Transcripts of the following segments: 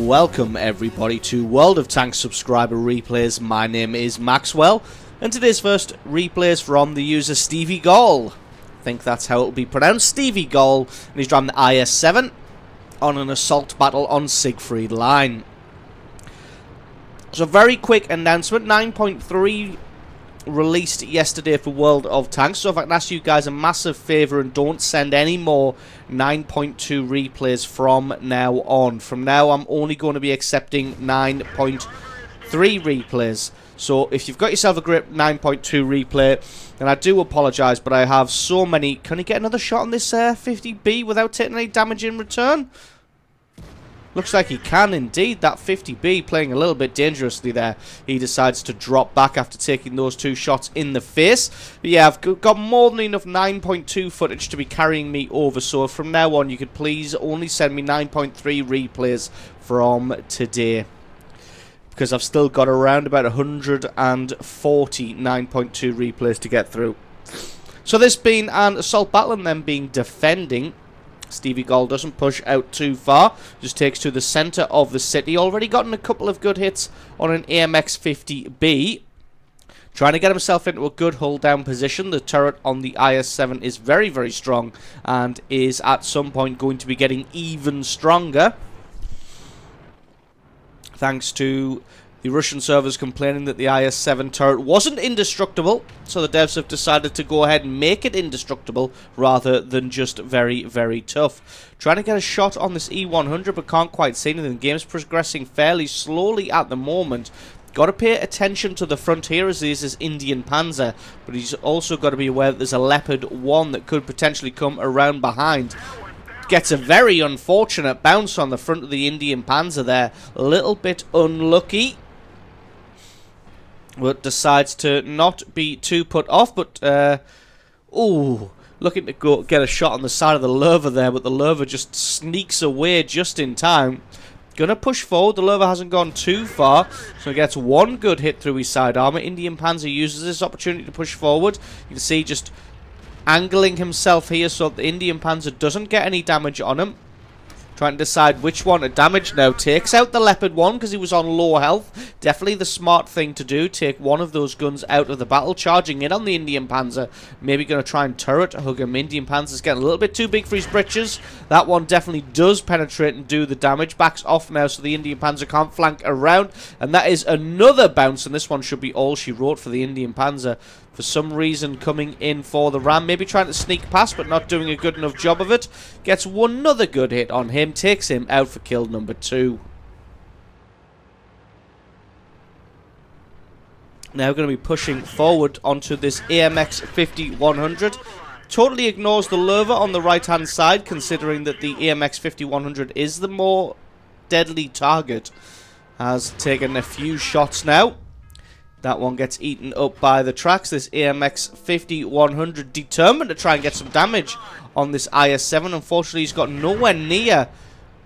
Welcome everybody to World of Tanks subscriber replays. My name is Maxwell, and today's first replay is from the user STB-1. I think that's how it will be pronounced, STB-1, and he's driving the IS-7 on an assault battle on Siegfried Line. So very quick announcement, 9.3 released yesterday for World of Tanks, so if I can ask you guys a massive favour and don't send any more 9.2 replays from now on. From now I'm only going to be accepting 9.3 replays. So if you've got yourself a great 9.2 replay, and I do apologise, but I have so many. Can he get another shot on this 50B without taking any damage in return? Looks like he can indeed. That 50B playing a little bit dangerously there. He decides to drop back after taking those two shots in the face. But yeah, I've got more than enough 9.2 footage to be carrying me over. So from now on, you could please only send me 9.3 replays from today, because I've still got around about 140 9.2 replays to get through. So this being an assault battle and then being defending, STB-1 doesn't push out too far, just takes to the centre of the city. Already gotten a couple of good hits on an AMX-50B. Trying to get himself into a good hull down position. The turret on the IS-7 is very, very strong and is at some point going to be getting even stronger, thanks to the Russian servers complaining that the IS-7 turret wasn't indestructible, so the devs have decided to go ahead and make it indestructible rather than just very, very tough. Trying to get a shot on this E-100 but can't quite see anything. The game's progressing fairly slowly at the moment. Got to pay attention to the front here as this is Indian Panzer, but he's also got to be aware that there's a Leopard 1 that could potentially come around behind. Gets a very unfortunate bounce on the front of the Indian Panzer there. A little bit unlucky, but decides to not be too put off. But, ooh, looking to go get a shot on the side of the Lerva there, but the Lerva just sneaks away just in time. Gonna push forward. The Lerva hasn't gone too far, so he gets one good hit through his side armor. Indian Panzer uses this opportunity to push forward. You can see just angling himself here so that the Indian Panzer doesn't get any damage on him. Trying to decide which one to damage now. Takes out the Leopard 1 because he was on low health. Definitely the smart thing to do. Take one of those guns out of the battle. Charging in on the Indian Panzer. Maybe going to try and turret hug him. Indian Panzer's getting a little bit too big for his britches. That one definitely does penetrate and do the damage. Backs off now so the Indian Panzer can't flank around. And that is another bounce. And this one should be all she wrote for the Indian Panzer. For some reason coming in for the ram, maybe trying to sneak past but not doing a good enough job of it. Gets one other good hit on him, takes him out for kill number 2. Now we're going to be pushing forward onto this AMX-50-100. Totally ignores the Lerva on the right hand side, considering that the AMX-50-100 is the more deadly target. Has taken a few shots now. That one gets eaten up by the tracks. This AMX-50-100 determined to try and get some damage on this IS-7. Unfortunately, he's got nowhere near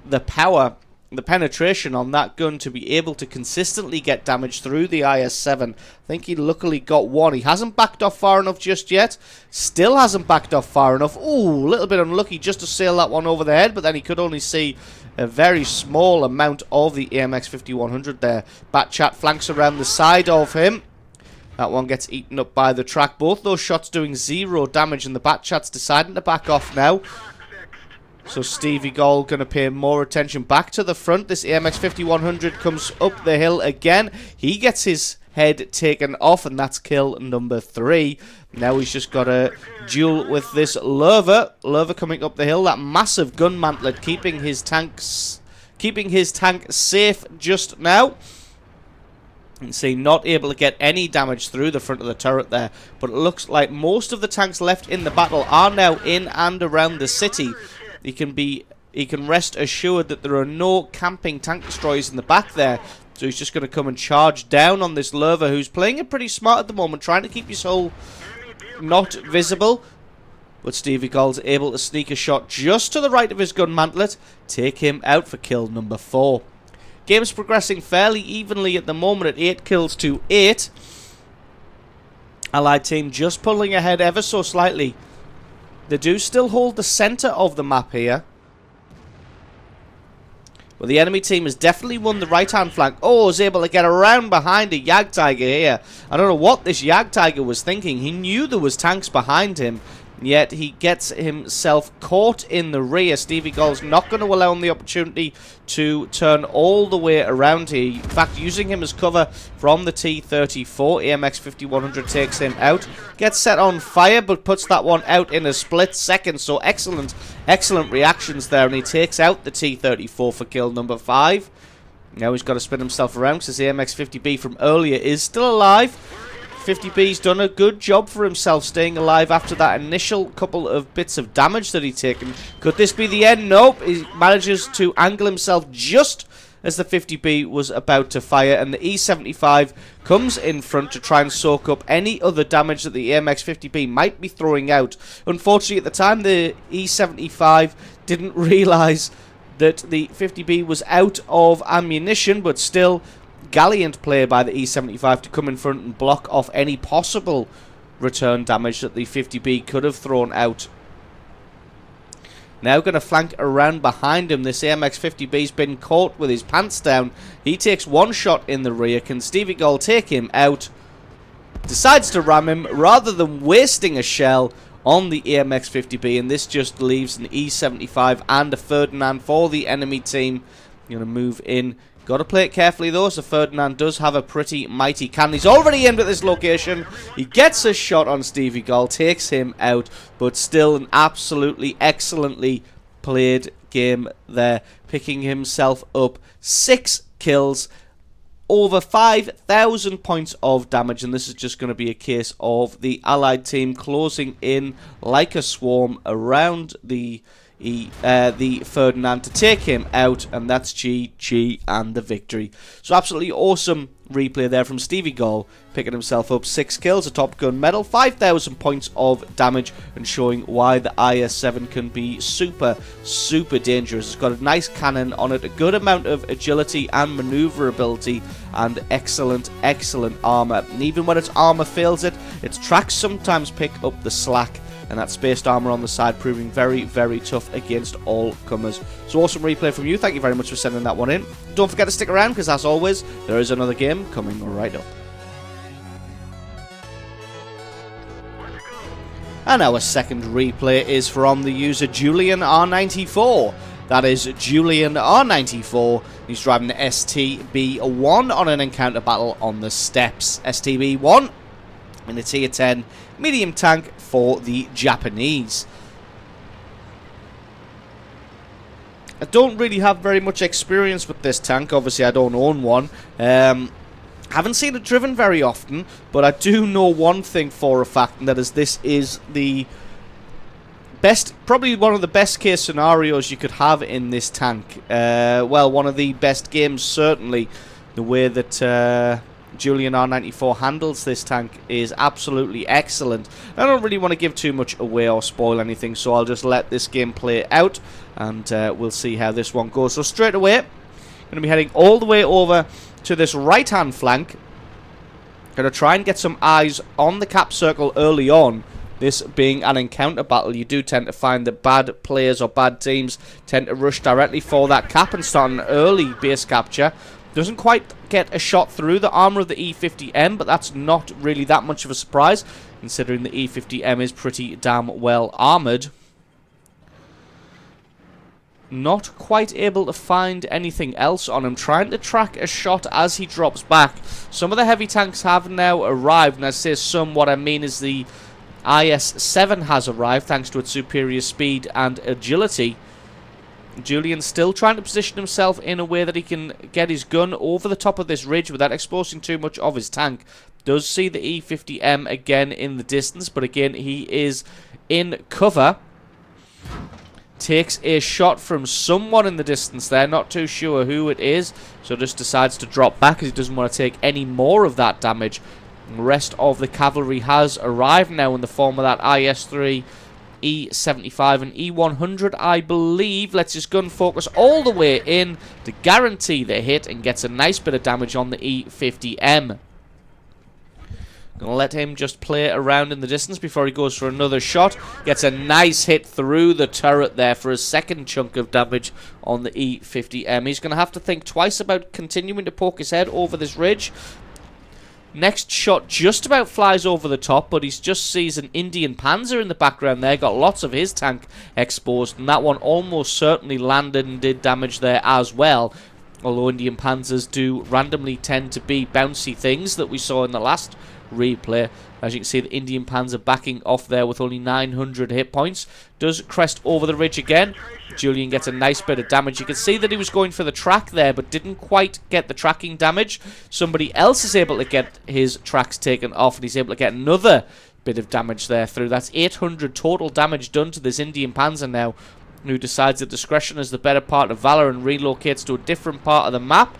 the power, the penetration on that gun to be able to consistently get damage through the IS-7. I think he luckily got one. He hasn't backed off far enough just yet. Still hasn't backed off far enough. Ooh, a little bit unlucky just to sail that one over the head, but then he could only see a very small amount of the AMX-50-100 there. Batchat flanks around the side of him. That one gets eaten up by the track. Both those shots doing 0 damage, and the Batchat's deciding to back off now. So STB-1 going to pay more attention back to the front. This AMX-50-100 comes up the hill again. He gets his head taken off, and that's kill number 3. Now he's just got a duel with this Lerva. Lerva coming up the hill. That massive gun mantlet keeping his tank safe just now. You can see not able to get any damage through the front of the turret there. But it looks like most of the tanks left in the battle are now in and around the city. He can rest assured that there are no camping tank destroyers in the back there. So he's just going to come and charge down on this Lerva, who's playing it pretty smart at the moment, trying to keep his hull not visible. But STB-1's able to sneak a shot just to the right of his gun mantlet, take him out for kill number 4. Game's progressing fairly evenly at the moment at 8 kills to 8. Allied team just pulling ahead ever so slightly. They do still hold the centre of the map here. But the enemy team has definitely won the right-hand flank. Oh, is able to get around behind a Jagdtiger here. I don't know what this Jagdtiger was thinking. He knew there was tanks behind him. Yet he gets himself caught in the rear. Stevie Gull's not going to allow him the opportunity to turn all the way around here. In fact, using him as cover from the T-34, AMX 5100 takes him out. Gets set on fire, but puts that one out in a split second. So excellent, excellent reactions there. And he takes out the T-34 for kill number 5. Now he's got to spin himself around because his AMX 50B from earlier is still alive. 50B's done a good job for himself staying alive after that initial couple of bits of damage that he'd taken. Could this be the end? Nope. He manages to angle himself just as the 50B was about to fire, and the E-75 comes in front to try and soak up any other damage that the AMX 50B might be throwing out. Unfortunately, at the time, the E-75 didn't realise that the 50B was out of ammunition, but still gallant play by the E-75 to come in front and block off any possible return damage that the 50B could have thrown out. Now going to flank around behind him. This AMX 50B's been caught with his pants down. He takes one shot in the rear. Can Stevie Gull take him out? Decides to ram him rather than wasting a shell on the AMX 50B, and this just leaves an E-75 and a Ferdinand for the enemy team. Going to move in. Got to play it carefully though, so Ferdinand does have a pretty mighty cannon. He's already aimed at this location. He gets a shot on Stevie Gull, takes him out, but still an absolutely excellently played game there. Picking himself up 6 kills, over 5,000 points of damage, and this is just going to be a case of the Allied team closing in like a swarm around the Ferdinand to take him out, and that's GG and the victory. So absolutely awesome replay there from Stevie Gull, picking himself up 6 kills, a Top Gun medal, 5,000 points of damage, and showing why the IS-7 can be super, super dangerous. It's got a nice cannon on it, a good amount of agility and maneuverability, and excellent, excellent armor. And even when its armor fails it, its tracks sometimes pick up the slack, and that spaced armor on the side proving very, very tough against all comers. So awesome replay from you. Thank you very much for sending that one in. Don't forget to stick around, because as always, there is another game coming right up. And our second replay is from the user Julian R94. That is Julian R94. He's driving the STB-1 on an encounter battle on the steppes. STB-1 in the tier 10 medium tank for the Japanese. I don't really have very much experience with this tank. Obviously, I don't own one. Haven't seen it driven very often, but I do know one thing for a fact, and that is this is the best, probably one of the best case scenarios you could have in this tank. Well, one of the best games, certainly. The way that Julian R94 handles this tank is absolutely excellent. I don't really want to give too much away or spoil anything, so I'll just let this game play out, and we'll see how this one goes. So straight away, I'm going to be heading all the way over to this right-hand flank. Going to try and get some eyes on the cap circle early on. This being an encounter battle, you do tend to find that bad players or bad teams tend to rush directly for that cap and start an early base capture. Doesn't quite get a shot through the armor of the E50M, but that's not really that much of a surprise, considering the E50M is pretty damn well armored. Not quite able to find anything else on him. Trying to track a shot as he drops back. Some of the heavy tanks have now arrived, and I say some, what I mean is the IS-7 has arrived, thanks to its superior speed and agility. Julian's still trying to position himself in a way that he can get his gun over the top of this ridge without exposing too much of his tank. Does see the E50M again in the distance, but again he is in cover. Takes a shot from someone in the distance there, not too sure who it is, so just decides to drop back because he doesn't want to take any more of that damage. The rest of the cavalry has arrived now in the form of that IS-3, E-75 and E-100, I believe. Lets his gun focus all the way in to guarantee the hit and gets a nice bit of damage on the E-50M. Gonna let him just play around in the distance before he goes for another shot. Gets a nice hit through the turret there for a second chunk of damage on the E-50M. He's gonna have to think twice about continuing to poke his head over this ridge. Next shot just about flies over the top, but he just sees an Indian Panzer in the background there. Got lots of his tank exposed, and that one almost certainly landed and did damage there as well. Although Indian Panzers do randomly tend to be bouncy things that we saw in the last replay. As you can see, the Indian Panzer backing off there with only 900 hit points. Does crest over the ridge again. Julian gets a nice bit of damage. You can see that he was going for the track there, but didn't quite get the tracking damage. Somebody else is able to get his tracks taken off, and he's able to get another bit of damage there through. That's 800 total damage done to this Indian Panzer now, who decides that discretion is the better part of valor and relocates to a different part of the map.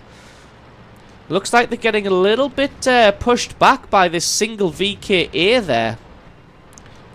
Looks like they're getting a little bit pushed back by this single VKA there.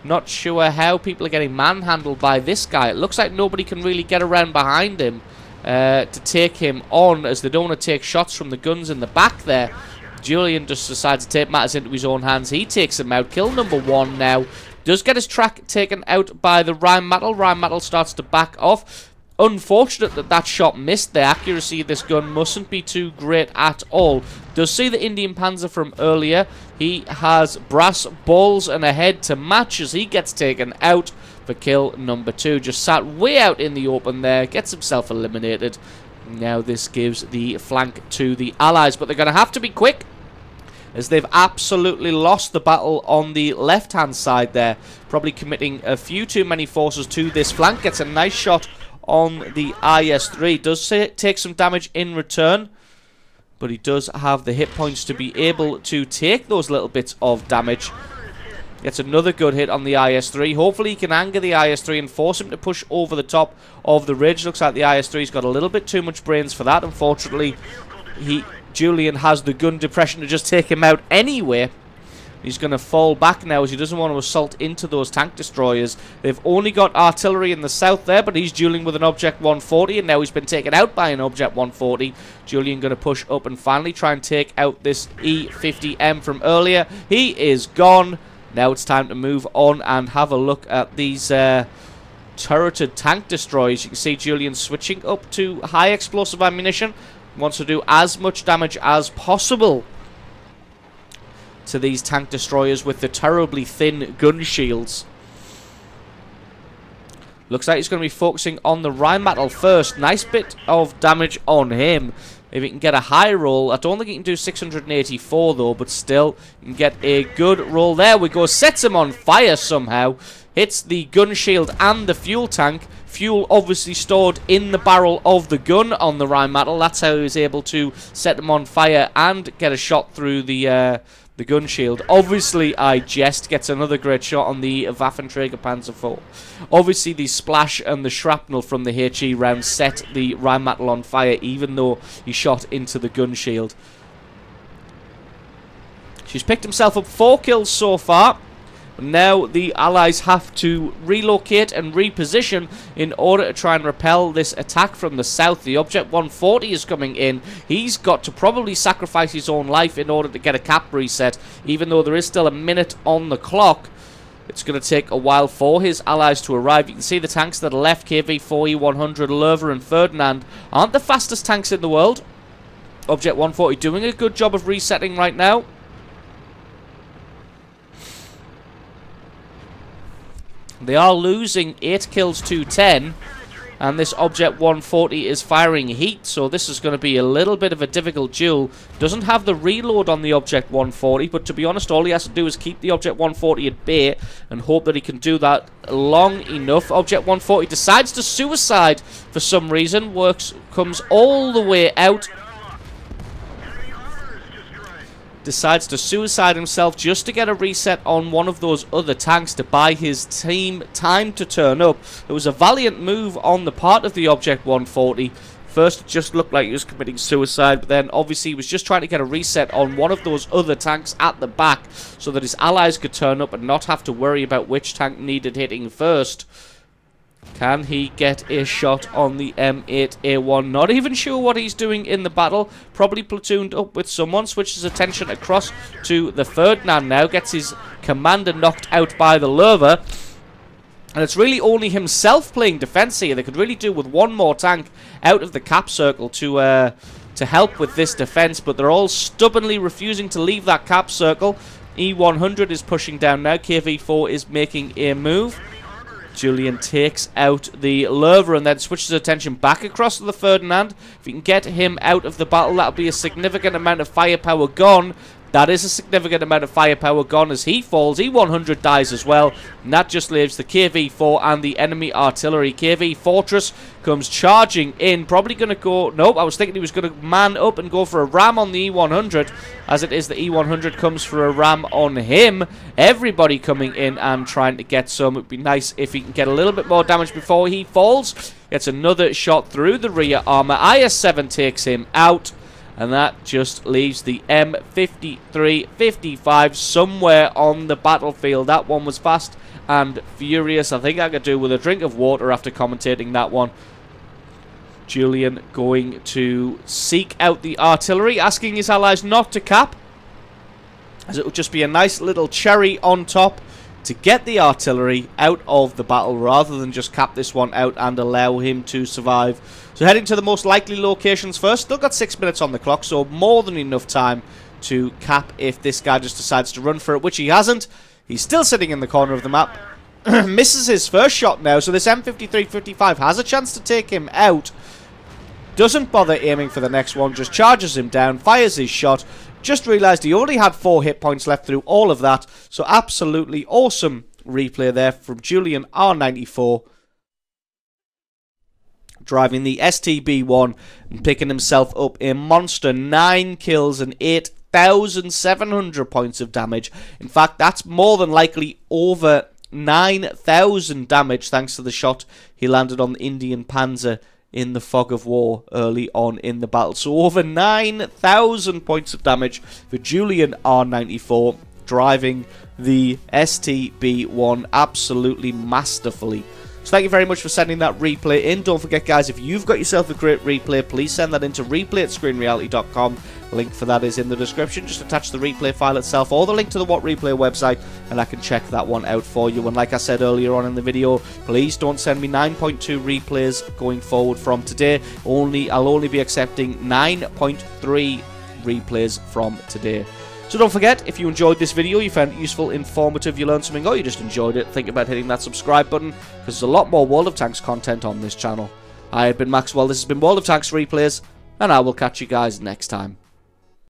Not sure how people are getting manhandled by this guy. It looks like nobody can really get around behind him to take him on, as they don't want to take shots from the guns in the back there. Julian just decides to take matters into his own hands. He takes him out. Kill number 1 now. Does get his track taken out by the Rheinmetall. Rheinmetall starts to back off. Unfortunate that that shot missed. The accuracy of this gun mustn't be too great at all. Does see the Indian Panzer from earlier. He has brass balls and a head to match as he gets taken out for kill number 2. Just sat way out in the open there. Gets himself eliminated. Now this gives the flank to the Allies, but they're going to have to be quick, as they've absolutely lost the battle on the left-hand side there. Probably committing a few too many forces to this flank. Gets a nice shot on the IS-3. Does take some damage in return, but he does have the hit points to be able to take those little bits of damage. Gets another good hit on the IS-3. Hopefully he can anger the IS-3 and force him to push over the top of the ridge. Looks like the IS-3's got a little bit too much brains for that. Unfortunately, Julian has the gun depression to just take him out anyway. He's going to fall back now, as he doesn't want to assault into those tank destroyers. They've only got artillery in the south there, but he's dueling with an Object 140, and now he's been taken out by an Object 140. Julian going to push up and finally try and take out this E-50M from earlier. He is gone. Now it's time to move on and have a look at these turreted tank destroyers. You can see Julian switching up to high explosive ammunition. Wants to do as much damage as possible to these tank destroyers with the terribly thin gun shields. Looks like he's going to be focusing on the Rheinmetall first. Nice bit of damage on him. If he can get a high roll, I don't think he can do 684 though, but still, he can get a good roll. There we go. Sets him on fire somehow. Hits the gun shield and the fuel tank. Fuel obviously stored in the barrel of the gun on the Rheinmetall. That's how he was able to set them on fire and get a shot through the gun shield. Obviously, I jest. Gets another great shot on the Waffenträger Panzer IV. Obviously, the splash and the shrapnel from the HE round set the Rheinmetall on fire, even though he shot into the gun shield. She's picked himself up 4 kills so far. Now the Allies have to relocate and reposition in order to try and repel this attack from the south. The Object 140 is coming in. He's got to probably sacrifice his own life in order to get a cap reset, even though there is still a minute on the clock. It's going to take a while for his allies to arrive. You can see the tanks that are left, KV-4, E-100, Löwe and Ferdinand, aren't the fastest tanks in the world. Object 140 doing a good job of resetting right now. They are losing 8 kills to 10, and this Object 140 is firing heat, so this is going to be a little bit of a difficult duel. Doesn't have the reload on the Object 140, but to be honest, all he has to do is keep the Object 140 at bay and hope that he can do that long enough. Object 140 decides to suicide for some reason, comes all the way out. Decides to suicide himself just to get a reset on one of those other tanks to buy his team time to turn up. It was a valiant move on the part of the Object 140. First, it just looked like he was committing suicide, but then obviously he was just trying to get a reset on one of those other tanks at the back so that his allies could turn up and not have to worry about which tank needed hitting first. Can he get a shot on the M8A1? Not even sure what he's doing in the battle. Probably platooned up with someone. Switches attention across to the Ferdinand now. Gets his commander knocked out by the Lover. And it's really only himself playing defense here. They could really do with one more tank out of the cap circle to help with this defense. But they're all stubbornly refusing to leave that cap circle. E100 is pushing down now. KV4 is making a move. Julian takes out the Lover and then switches attention back across to the Ferdinand. If you can get him out of the battle, that'll be a significant amount of firepower gone. That is a significant amount of firepower gone as he falls. E100 dies as well. And that just leaves the KV4 and the enemy artillery. KV Fortress comes charging in. Probably going to go... Nope, I was thinking he was going to man up and go for a ram on the E100. As it is, the E100 comes for a ram on him. Everybody coming in and trying to get some. It would be nice if he can get a little bit more damage before he falls. Gets another shot through the rear armor. IS-7 takes him out. And that just leaves the M53-55 somewhere on the battlefield. That one was fast and furious. I think I could do with a drink of water after commentating that one. Julian going to seek out the artillery, asking his allies not to cap, as it would just be a nice little cherry on top to get the artillery out of the battle rather than just cap this one out and allow him to survive. So heading to the most likely locations first. Still got 6 minutes on the clock, so more than enough time to cap if this guy just decides to run for it, which he hasn't. He's still sitting in the corner of the map. Misses his first shot now, so this M53-55 has a chance to take him out. Doesn't bother aiming for the next one, just charges him down, fires his shot. Just realised he only had 4 hit points left through all of that. So absolutely awesome replay there from Julian R94. Driving the STB-1 and picking himself up a monster 9 kills and 8,700 points of damage. In fact, that's more than likely over 9,000 damage thanks to the shot he landed on the Indian Panzer in the fog of war early on in the battle. So over 9,000 points of damage for Julian R94, driving the STB-1 absolutely masterfully. So thank you very much for sending that replay in. Don't forget, guys, if you've got yourself a great replay, please send that into replay@screenreality.com. Link for that is in the description. Just attach the replay file itself or the link to the What Replay website, and I can check that one out for you. And like I said earlier on in the video, please don't send me 9.2 replays going forward from today. I'll only be accepting 9.3 replays from today. So don't forget, if you enjoyed this video, you found it useful, informative, you learned something, or you just enjoyed it, think about hitting that subscribe button, because there's a lot more World of Tanks content on this channel. I have been Maxwell, this has been World of Tanks Replays, and I will catch you guys next time.